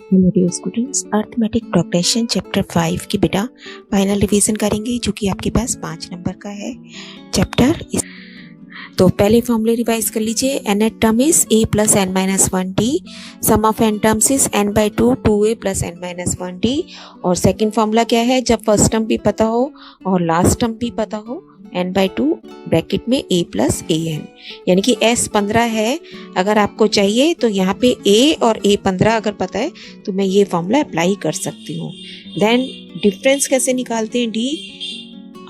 Hello dear students, arithmetic progression chapter 5 की बेटा final revision करेंगे जो कि आपके पास 5 नंबर का है चैप्टर। तो पहले फॉर्मूले रिवाइज कर लीजिए। Nth term is a plus n minus one d, sum of n terms is n by two a plus n minus one d. और सेकेंड फॉर्मूला क्या है, जब फर्स्ट टर्म भी पता हो और लास्ट टर्म भी पता हो, n बाई टू ब्रैकेट में a प्लस ए एन, यानी कि s 15 है अगर आपको चाहिए तो यहाँ पे a और a 15 अगर पता है तो मैं ये फॉर्मूला अप्लाई कर सकती हूँ। देन डिफरेंस कैसे निकालते हैं, d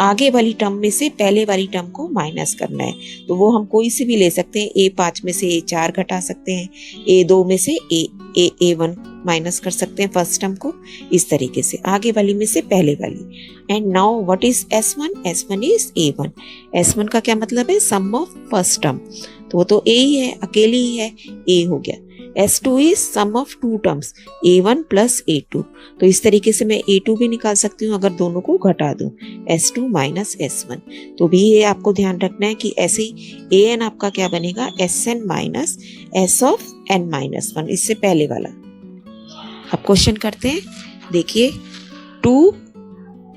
आगे वाली टर्म में से पहले वाली टर्म को माइनस करना है, तो वो हम कोई से भी ले सकते हैं। a5 में से a4 घटा सकते हैं, a2 में से a1 माइनस कर सकते हैं फर्स्ट टर्म को, इस तरीके से आगे वाली में से पहले वाली। And now what is s1? s1 is a1। s1 का क्या मतलब है, सम ऑफ फर्स्ट टर्म, तो वो तो a ही है, अकेली ही है, a हो गया। s2 is sum of two terms, a1 plus a2, तो इस तरीके से मैं a2 भी निकाल सकती हूँ अगर दोनों को घटा दूं, s2 माइनस s1। तो भी ये आपको ध्यान रखना है कि ऐसे ही an आपका क्या बनेगा, sn minus s of n minus 1, इससे पहले वाला। अब क्वेश्चन करते हैं, देखिए 2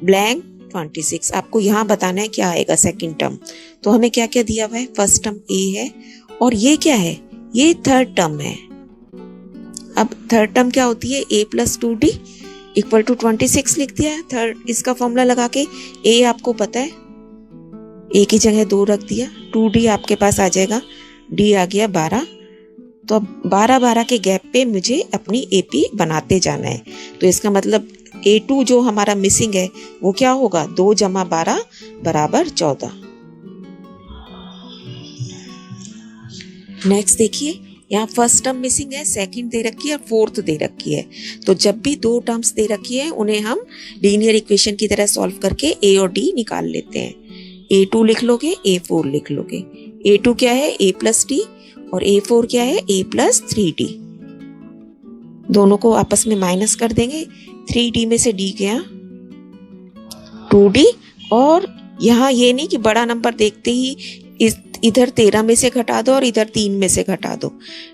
ब्लैंक 26, आपको यहाँ बताना है क्या आएगा सेकंड टर्म। तो हमें क्या क्या दिया हुआ है, फर्स्ट टर्म a है और ये क्या है, ये थर्ड टर्म है। अब थर्ड टर्म क्या होती है, a plus 2d equal to 26 लिख दिया है थर्ड, इसका फॉर्मूला लगा के। a आपको पता है, a की जगह 2 रख दिया, 2d आपके पास आ जाएगा, d आ गया 12। तो अब 12 के गैप पे मुझे अपनी AP बनाते जाना है। तो इसका मतलब A2 जो हमारा मिसिंग है वो क्या होगा, 2 जमा 12 बराबर 14। नेक्स्ट देखिए, यहाँ फर्स्ट टर्म मिसिंग है, सेकंड दे रखी है और फोर्थ दे रखी है। तो जब भी 2 टर्म्स दे रखी है उन्हें हम लीनियर इक्वेशन की तरह सॉल्व करके A और D निकाल लेते हैं। A2 लिख लोगे, A4 लिख लोगे। A2 क्या है, A प्लस D, और A4 क्या है, A प्लस 3D। दोनों को आपस में माइनस कर देंगे, 3D में से D गया 2D, और यहाँ ये नहीं कि बड़ा नंबर देखते ही इधर 13 में से घटा दो और इधर 3 में से घटा दो।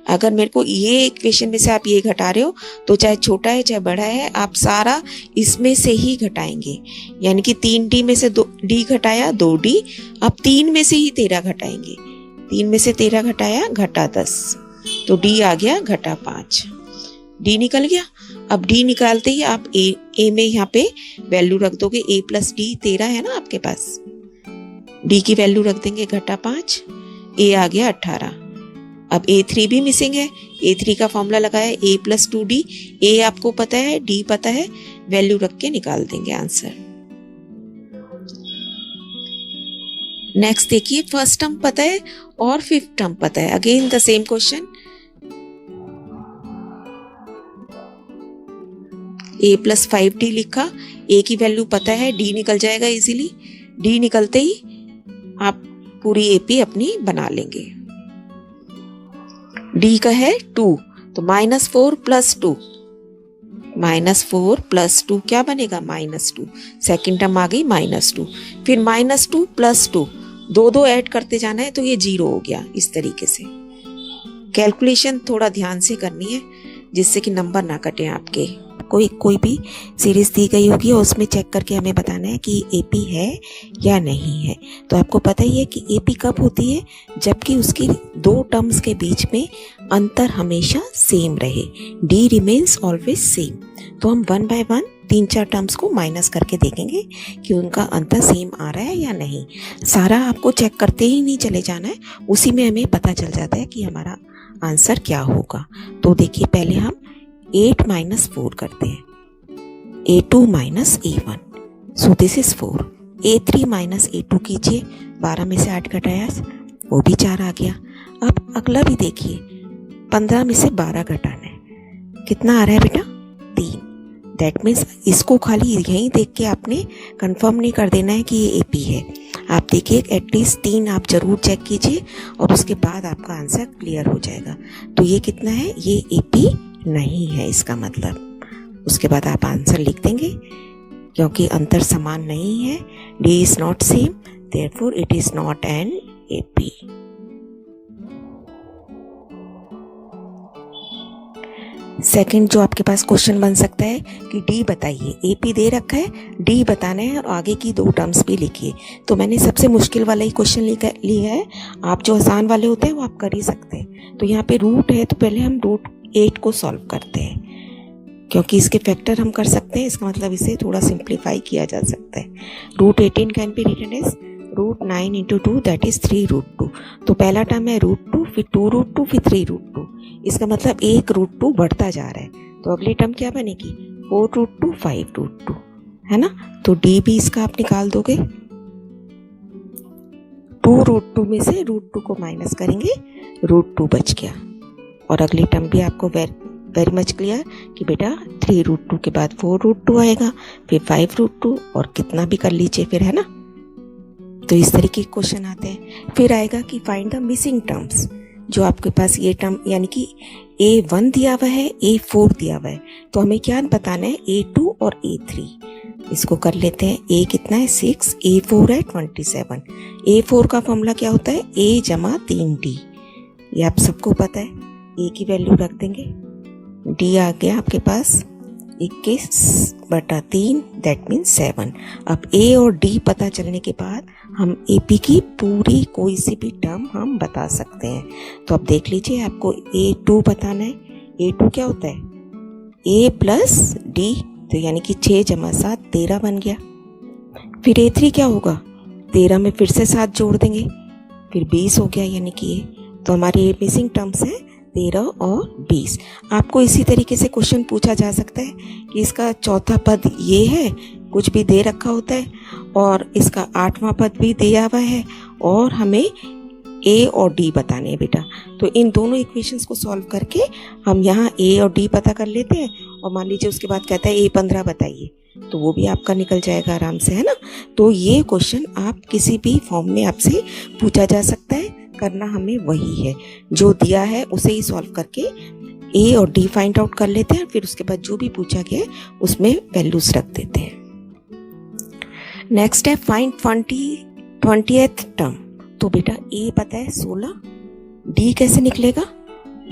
अगर मेरे को ये इक्वेशन में से आप ये घटा रहे हो तो चाहे छोटा है चाहे बड़ा है, आप सारा इसमें से ही घटाएंगे। यानी कि 3D में से D घटाया 2D, अब 3 में से ही 13 घटाएंगे, 3 में से 13 घटाया घटा 10, तो D आ गया घटा 5, D निकल गया। अब D निकालते ही आप A में यहाँ पे वैल्यू रख दोगे, A प्लस D 13 है ना आपके पास, D की वैल्यू रख देंगे घटा 5, A आ गया 18। अब A3 भी मिसिंग है, A3 का फॉर्मूला लगाया A प्लस 2D, A आपको पता है, D पता है, वैल्यू रख के निकाल देंगे आंसर। नेक्स्ट देखिए, फर्स्ट टर्म पता है और फिफ्थ टर्म पता है, again the same question. A plus 5D लिखा, A की वैल्यू पता है, D निकल जाएगा इजीली, D निकलते ही आप पूरी AP अपनी बना लेंगे। D का है 2, तो -4 प्लस 2, -4 प्लस 2 क्या बनेगा, -2, सेकेंड टर्म आ गई -2, फिर -2 प्लस 2, 2 ऐड करते जाना है तो ये 0 हो गया। इस तरीके से कैलकुलेशन थोड़ा ध्यान से करनी है जिससे कि नंबर ना कटे आपके। कोई भी सीरीज दी गई होगी और उसमें चेक करके हमें बताना है कि AP है या नहीं है। तो आपको पता ही है कि AP कब होती है, जबकि उसकी 2 टर्म्स के बीच में अंतर हमेशा सेम रहे, D रिमेन्स ऑलवेज सेम। तो हम 1 बाय 1 3-4 टर्म्स को माइनस करके देखेंगे कि उनका अंतर सेम आ रहा है या नहीं। सारा आपको चेक करते ही नहीं चले जाना है, उसी में हमें पता चल जाता है कि हमारा आंसर क्या होगा। तो देखिए, पहले हम 8 माइनस 4 करते हैं, A2 minus A1, so this is 4। A3 minus A2 कीजिए, 12 में से 8 घटाया वो भी 4 आ गया। अब अगला भी देखिए, 15 में से 12 घटाना है, कितना आ रहा है बेटा, 3। दैट मीन्स इसको खाली यहीं देख के आपने कंफर्म नहीं कर देना है कि ये AP है। आप देखिए एटलीस्ट 3 आप जरूर चेक कीजिए और उसके बाद आपका आंसर क्लियर हो जाएगा। तो ये कितना है, ये AP नहीं है इसका मतलब। उसके बाद आप आंसर लिख देंगे, क्योंकि अंतर समान नहीं है, D is not same, therefore it is not an AP। Second जो आपके पास क्वेश्चन बन सकता है कि डी बताइए, एपी दे रखा है, डी बताना है और आगे की 2 टर्म्स भी लिखिए। तो मैंने सबसे मुश्किल वाला ही क्वेश्चन लिया है, आप जो आसान वाले होते हैं वो आप कर ही सकते हैं। तो यहाँ पे रूट है तो पहले हम रूट 8 को सॉल्व करते हैं, क्योंकि इसके फैक्टर हम कर सकते हैं, इसका मतलब इसे थोड़ा सिंप्लीफाई किया जा सकता है। Root 18 can be written as root 9 into 2 that is 3 root 2। तो पहला टर्म है रूट 2, फिर 2 रूट 2, फिर 3 रूट 2। इसका मतलब 1 रूट 2 बढ़ता जा रहा है। तो अगली टर्म क्या बनेगी? 4 रूट 2, 5 रूट 2, है ना। तो डी भी इसका आप निकाल दोगे। 2 रूट 2 में से रूट 2 को माइनस करेंगे, रूट 2 बच गया। और अगली टर्म भी आपको वेरी मच क्लियर कि बेटा 3 रूट 2 के बाद 4 रूट 2 आएगा, फिर 5 रूट 2 और कितना भी कर लीजिए फिर, है ना। तो इस तरीके के क्वेश्चन आते हैं। फिर आएगा कि फाइंड द मिसिंग टर्म्स। जो आपके पास ये टर्म यानी कि A1 दिया हुआ है, A4 दिया हुआ है, तो हमें क्या बताना है? A2 और A3। इसको कर लेते हैं। A कितना है? 6, A4 है 27। A4 का फॉर्मूला क्या होता है? A जमा 3D। ये आप सबको पता है। A की वैल्यू रख देंगे, D आ गया आपके पास 21/3 दैट मीन्स 7। अब A और D पता चलने के बाद हम AP की पूरी कोई सी भी टर्म हम बता सकते हैं। तो अब देख लीजिए, आपको A2 बताना है। A2 क्या होता है? A प्लस D, तो यानी कि 6 जमा 7 13 बन गया। फिर A3 क्या होगा? 13 में फिर से 7 जोड़ देंगे, फिर 20 हो गया, यानी कि ये तो हमारे मिसिंग टर्म्स हैं 13 और 20। आपको इसी तरीके से क्वेश्चन पूछा जा सकता है कि इसका चौथा पद ये है, कुछ भी दे रखा होता है, और इसका 8वां पद भी दिया हुआ है, और हमें A और D बताने हैं बेटा। तो इन दोनों इक्वेशंस को सॉल्व करके हम यहाँ A और D पता कर लेते हैं, और मान लीजिए उसके बाद कहता है A15 बताइए, तो वो भी आपका निकल जाएगा आराम से, है ना। तो ये क्वेश्चन आप किसी भी फॉर्म में आपसे पूछा जा सकता है, करना हमें वही है, जो दिया है उसे ही सॉल्व करके A और D फाइंड आउट कर लेते हैं। फिर उसके बाद जो भी पूछा गया है उसमें वैल्यूज रख देते हैं। नेक्स्ट है फाइंड 20th टर्म। तो बेटा A पता है 16, D कैसे निकलेगा?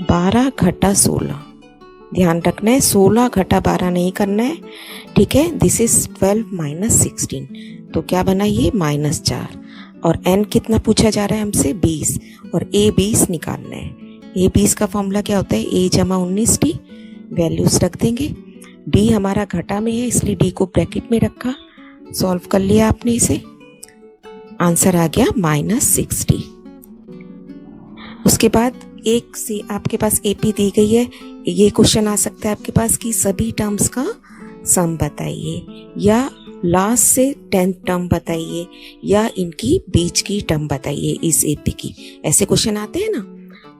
12 घटा 16। ध्यान रखना है 16 घटा 12 नहीं करना है, ठीक है। दिस इज 12 माइनस 16, तो क्या बना ये? -4। और n कितना पूछा जा रहा है हमसे? 20, और A 20 निकालना है। A 20 का फॉर्मूला क्या होता है? A जमा 19D। वैल्यूज रख देंगे। D हमारा घटा में है इसलिए D को ब्रैकेट में रखा, सॉल्व कर लिया आपने इसे, आंसर आ गया -60। उसके बाद एक से आपके पास AP दी गई है। ये क्वेश्चन आ सकता है आपके पास कि सभी टर्म्स का सम बताइए, या लास्ट से 10th टर्म बताइए, या इनकी बीच की टर्म बताइए इस AP की। ऐसे क्वेश्चन आते हैं ना।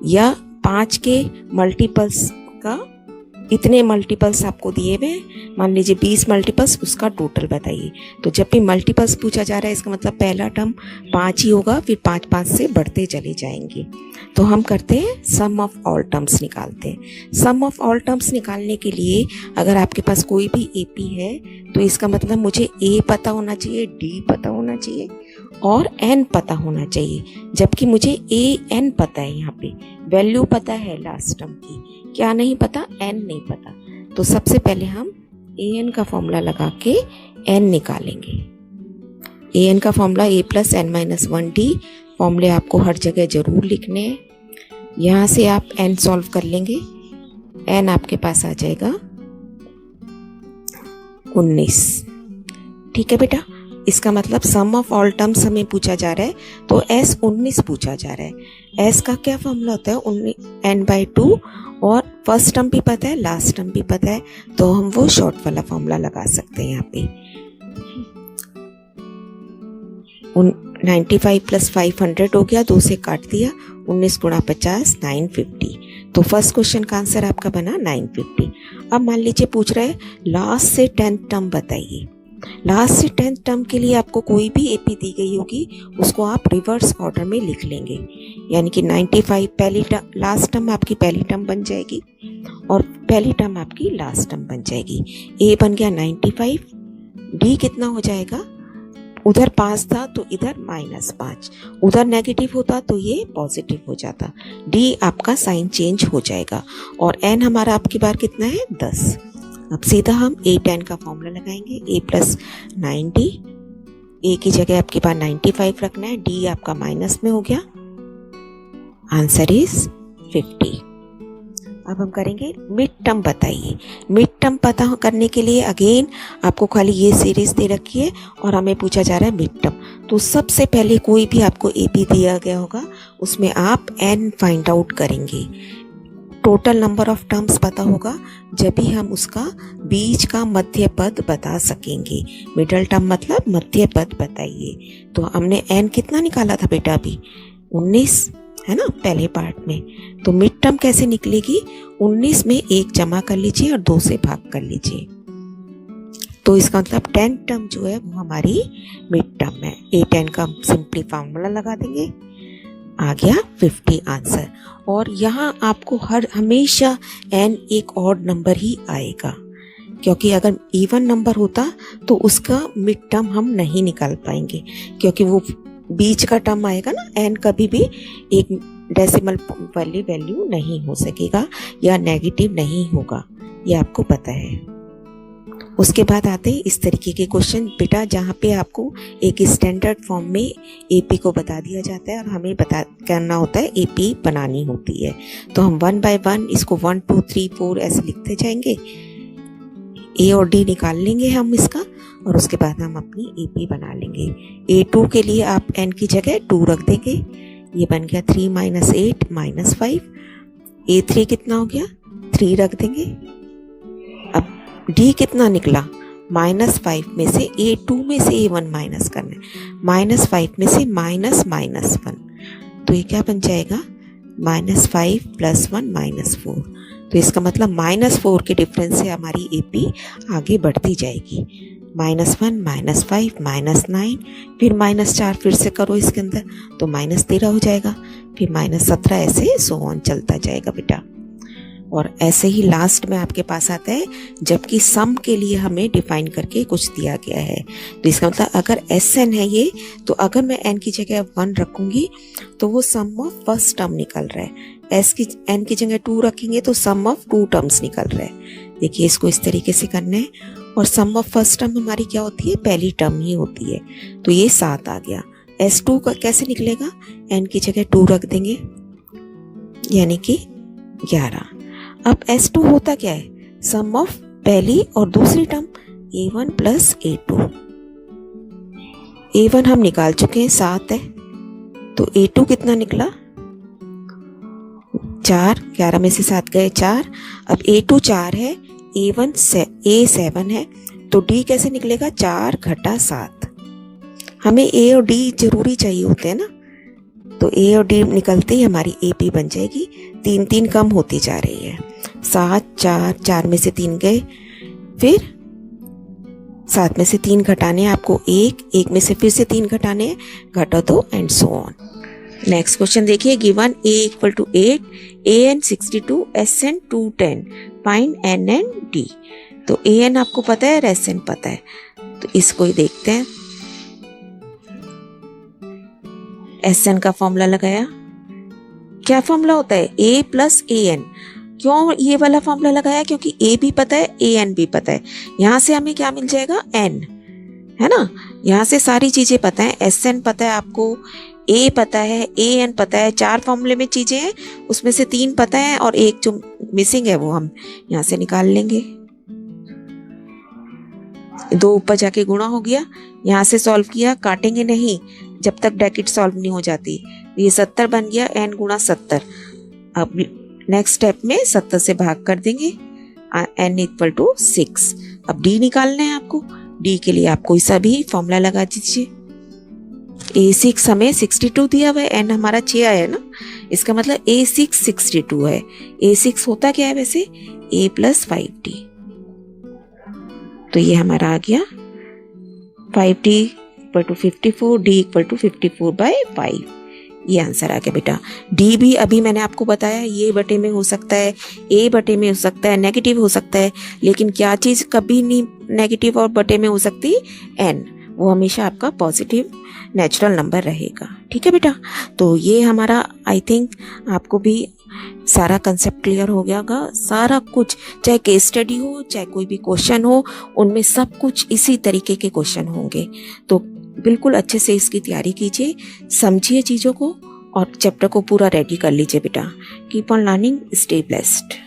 या 5 के मल्टीपल्स का, इतने मल्टीपल्स आपको दिए हुए, मान लीजिए 20 मल्टीपल्स, उसका टोटल बताइए। तो जब भी मल्टीपल्स पूछा जा रहा है इसका मतलब पहला टर्म 5 ही होगा, फिर 5 से बढ़ते चले जाएंगे। तो हम करते हैं सम ऑफ ऑल टर्म्स निकालते हैं। सम ऑफ ऑल टर्म्स निकालने के लिए अगर आपके पास कोई भी AP है तो इसका मतलब मुझे A पता होना चाहिए, D पता होना चाहिए और N पता होना चाहिए, जबकि मुझे AN पता है। यहाँ पे वैल्यू पता है लास्ट टर्म की, क्या नहीं पता? N नहीं पता। तो सबसे पहले हम AN का फॉर्मूला लगा के N निकालेंगे। AN का formula A plus N minus 1D। फॉर्मूले आपको हर जगह जरूर लिखने हैं। यहाँ से आप N सॉल्व कर लेंगे, N आपके पास आ जाएगा 19। ठीक है बेटा, इसका मतलब सम ऑफ ऑल टर्म्स हमें पूछा जा रहा है, तो S 19 पूछा जा रहा है। S का क्या फॉर्मूला होता है? N/2, और फर्स्ट टर्म भी पता है, लास्ट टर्म भी पता है, तो हम वो शॉर्ट वाला फॉर्मूला लगा सकते हैं यहाँ पे। 95 प्लस 500 हो गया, 2 से काट दिया, 19 गुणा 50 950। तो फर्स्ट क्वेश्चन का आंसर आपका बना 950। अब मान लीजिए पूछ रहा है लास्ट से 10th टर्म बताइए। लास्ट से 10th टर्म के लिए आपको कोई भी AP दी गई होगी उसको आप रिवर्स ऑर्डर में लिख लेंगे, यानी कि 95 पहली लास्ट टर्म आपकी पहली टर्म बन जाएगी और पहली टर्म आपकी लास्ट टर्म बन जाएगी। A बन गया 95, D कितना हो जाएगा? उधर 5 था तो इधर -5, उधर नेगेटिव होता तो ये पॉजिटिव हो जाता। डी आपका साइन चेंज हो जाएगा और एन हमारा आपकी बार कितना है 10। अब सीधा हम A10 का फॉर्मूला लगाएंगे, a + 90, ए की जगह आपके पास 95 रखना है, डी आपका माइनस में हो गया, आंसर इज 50। अब हम करेंगे मिड टर्म बताइए। मिड टर्म पता करने के लिए अगेन आपको खाली ये सीरीज दे रखी है और हमें पूछा जा रहा है मिड टर्म। तो सबसे पहले कोई भी आपको एपी दिया गया होगा उसमें आप एन फाइंड आउट करेंगे। टोटल नंबर ऑफ टर्म्स पता होगा जब भी हम उसका बीच का मध्य पद बता सकेंगे। मिडल टर्म मतलब मध्य पद बताइए। तो हमने एन कितना निकाला था बेटा अभी 19 है ना पहले पार्ट में। तो मिड टर्म कैसे निकलेगी, 19 में 1 जमा कर लीजिए और 2 से भाग कर लीजिए। तो इसका मतलब 10 टर्म जो है वो हमारी मिड टर्म है। A10 का सिंपली फार्मूला लगा देंगे, आ गया 50 आंसर। और यहाँ आपको हमेशा n एक ऑड नंबर ही आएगा, क्योंकि अगर इवन नंबर होता तो उसका मिड टर्म हम नहीं निकाल पाएंगे, क्योंकि वो बीच का टर्म आएगा ना। n कभी भी एक डेसिमल वाली वैल्यू नहीं हो सकेगा या नेगेटिव नहीं होगा, ये आपको पता है। उसके बाद आते हैं इस तरीके के क्वेश्चन बेटा, जहाँ पे आपको एक स्टैंडर्ड फॉर्म में एपी को बता दिया जाता है और हमें करना होता है एपी बनानी होती है। तो हम 1 बाय 1 इसको 1 2 3 4 ऐसे लिखते जाएंगे, ए और डी निकाल लेंगे हम इसका और उसके बाद हम अपनी एपी बना लेंगे। A2 के लिए आप n की जगह 2 रख देंगे, ये बन गया 3 - 8 - 5। A3 कितना हो गया 3 रख देंगे। अब D कितना निकला -5 में से A2 में से A1 माइनस करना है, -5 में से -1, तो ये क्या बन जाएगा -5 + 1 -4। तो इसका मतलब -4 के डिफरेंस से हमारी एपी आगे बढ़ती जाएगी। -1 -5 -9 फिर -4 फिर से करो इसके अंदर तो -13 हो जाएगा, फिर -17 ऐसे सो ऑन चलता जाएगा बेटा। और ऐसे ही लास्ट में आपके पास आता है जबकि सम के लिए हमें डिफाइन करके कुछ दिया गया है। तो इसका मतलब अगर Sn है ये, तो अगर मैं n की जगह 1 रखूंगी तो वो सम ऑफ फर्स्ट टर्म निकल रहा है। n की जगह 2 रखेंगे तो सम ऑफ 2 टर्म्स निकल रहा है। देखिए इसको इस तरीके से करना है। और सम ऑफ फर्स्ट टर्म हमारी क्या होती है, पहली टर्म ही होती है। तो ये 7 आ गया। S2 का कैसे निकलेगा, n की जगह 2 रख देंगे यानी कि 11। अब S2 होता क्या है, सम ऑफ पहली और दूसरी टर्म A1 + A2। A1 हम निकाल चुके हैं 7 है, तो A2 कितना निकला 4, 11 में से 7 गए 4। अब A2 4 है, A7 है, तो D कैसे निकलेगा 4 - 7। हमें A और D जरूरी चाहिए होते हैं ना, तो A और D निकलते ही हमारी AP बन जाएगी। 3 3 कम होती जा रही है, 7 4, 4 में से 3 गए, फिर 7 में से 3 घटाने आपको 1 में से फिर से 3 घटाने हैं, घटा दो and so on. Next question देखिए, given A = 8, AN 62, SN 210, find N and D। तो AN आपको पता है और SN पता है, तो इसको ही देखते हैं। SN का फॉर्मूला लगाया, क्या फॉर्मूला होता है A + AN। क्यों ये वाला फॉर्मूला लगाया, क्योंकि A भी पता है AN भी पता है। यहाँ से हमें क्या मिल जाएगा N, है ना। यहाँ से सारी चीजें पता है, SN पता है आपको, A पता है, AN पता है। 4 फॉर्मूले में चीजें हैं, उसमें से 3 पता है और एक जो मिसिंग है वो हम यहाँ से निकाल लेंगे। 2 ऊपर जाके गुणा हो गया, यहाँ से सॉल्व किया, काटेंगे नहीं जब तक ब्रैकेट सॉल्व नहीं हो जाती। ये 70 बन गया, n × 70। अब नेक्स्ट स्टेप में 70 से भाग कर देंगे, n = 6। अब D निकालना है आपको, D के लिए आप कोई सा भी फॉर्मूला लगा दीजिए। A6 हमें 62 दिया हुआ है, n हमारा 6 आया ना, इसका मतलब A6 62 है। A6 होता क्या है वैसे, A + 5D। तो ये हमारा आ गया 5D = 54, D = 54/5। ये आंसर आ गया बेटा। डी भी अभी मैंने आपको बताया ये बटे में हो सकता है, A बटे में हो सकता है, नेगेटिव हो सकता है, लेकिन क्या चीज कभी नहीं नेगेटिव और बटे में हो सकती, n। वो हमेशा आपका पॉजिटिव नेचुरल नंबर रहेगा। ठीक है बेटा, तो ये हमारा आई थिंक आपको भी सारा कंसेप्ट क्लियर हो गया होगा। सारा कुछ, चाहे केस स्टडी हो, चाहे कोई भी क्वेश्चन हो, उनमें सब कुछ इसी तरीके के क्वेश्चन होंगे। तो बिल्कुल अच्छे से इसकी तैयारी कीजिए, समझिए चीज़ों को और चैप्टर को पूरा रेडी कर लीजिए बेटा। Keep on learning, stay blessed.